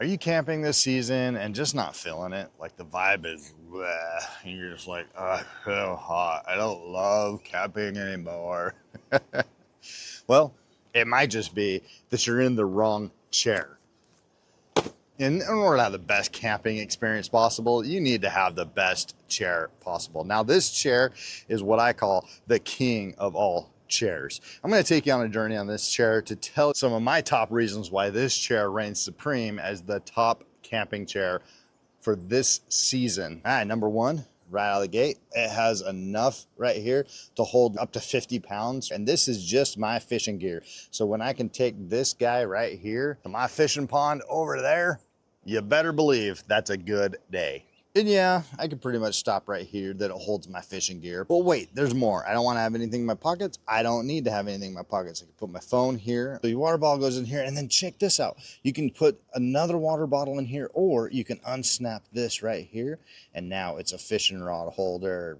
Are you camping this season and just not feeling it? Like the vibe is bleh, and you're just like, oh, so hot. I don't love camping anymore. Well, it might just be that you're in the wrong chair. In order to have the best camping experience possible, you need to have the best chair possible. Now, this chair is what I call the king of all chairs. I'm going to take you on a journey on this chair to tell some of my top reasons why this chair reigns supreme as the top camping chair for this season. All right, number one, right out of the gate, it has enough right here to hold up to 50 pounds. And this is just my fishing gear. So when I can take this guy right here to my fishing pond over there, you better believe that's a good day. And yeah, I could pretty much stop right here that it holds my fishing gear. But wait, there's more. I don't want to have anything in my pockets. I don't need to have anything in my pockets. I can put my phone here. So your water bottle goes in here, and then check this out. You can put another water bottle in here, or you can unsnap this right here, and now it's a fishing rod holder.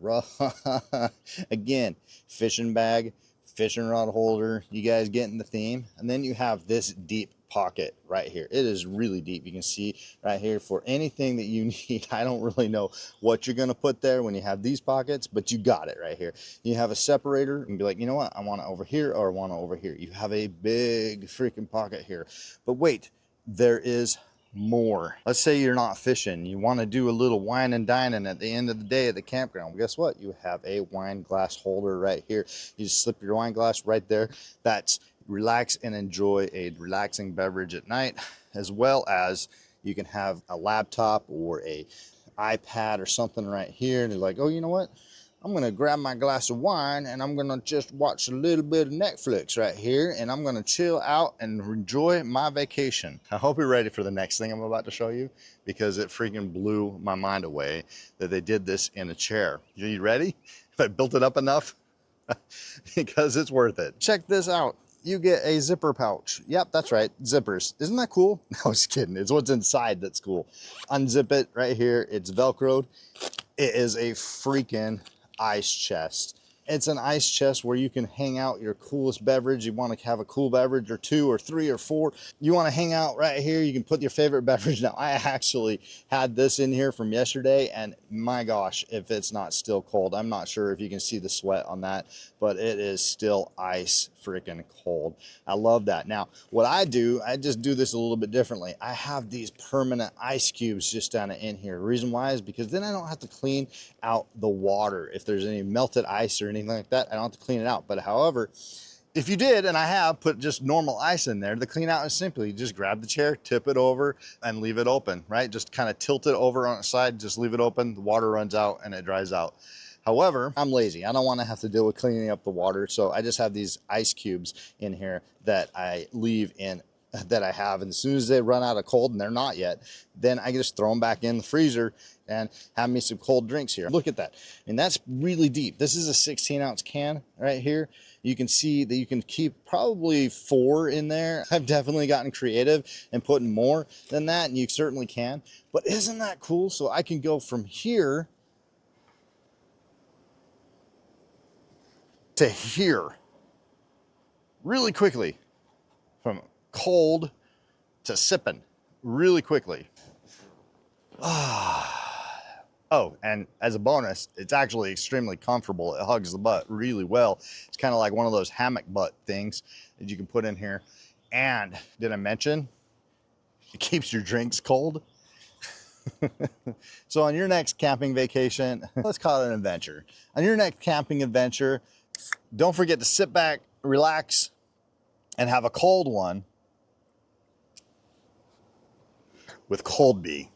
Again, fishing bag, fishing rod holder. You guys getting the theme? And then you have this deep pocket right here. It is really deep. You can see right here for anything that you need. I don't really know what you're going to put there when you have these pockets, but you got it right here. You have a separator and be like, you know what? I want it over here or I want it over here. You have a big freaking pocket here. But wait, there is more. Let's say you're not fishing. You want to do a little wine and dining at the end of the day at the campground. Well, guess what? You have a wine glass holder right here. You just slip your wine glass right there. That's relax and enjoy a relaxing beverage at night, as well as you can have a laptop or a iPad or something right here. And you're like, oh, you know what? I'm going to grab my glass of wine and I'm going to just watch a little bit of Netflix right here. And I'm going to chill out and enjoy my vacation. I hope you're ready for the next thing I'm about to show you, because it freaking blew my mind away that they did this in a chair. Are you ready? If I built it up enough? Because it's worth it. Check this out. You get a zipper pouch. Yep, that's right, zippers. Isn't that cool? No, I was kidding. It's what's inside that's cool. Unzip it right here. It's Velcroed. It is a freaking ice chest. It's an ice chest where you can hang out your coolest beverage. You want to have a cool beverage or two or three or four. You want to hang out right here. You can put your favorite beverage. Now, I actually had this in here from yesterday, and my gosh, if it's not still cold. I'm not sure if you can see the sweat on that, but it is still ice freaking cold. I love that. Now, what I do, I just do this a little bit differently. I have these permanent ice cubes just down in here. The reason why is because then I don't have to clean out the water. If there's any melted ice or anything like that, I don't have to clean it out. But however, if you did, and I have put just normal ice in there, the clean out is simply just grab the chair, tip it over, and leave it open, right? Just kind of tilt it over on its side, just leave it open, the water runs out and it dries out. However, I'm lazy. I don't want to have to deal with cleaning up the water, so I just have these ice cubes in here that I leave in, that I have, and as soon as they run out of cold, and they're not yet, then I just throw them back in the freezer and have me some cold drinks here. Look at that. And that's really deep. This is a 16-ounce can right here. You can see that you can keep probably 4 in there. I've definitely gotten creative and putting more than that, and you certainly can. But isn't that cool? So I can go from here to here really quickly, from cold to sipping really quickly. Oh, and as a bonus, it's actually extremely comfortable. It hugs the butt really well. It's kind of like one of those hammock butt things that you can put in here. And did I mention it keeps your drinks cold? So on your next camping vacation, let's call it an adventure. On your next camping adventure, don't forget to sit back, relax, and have a cold one with Coldbee.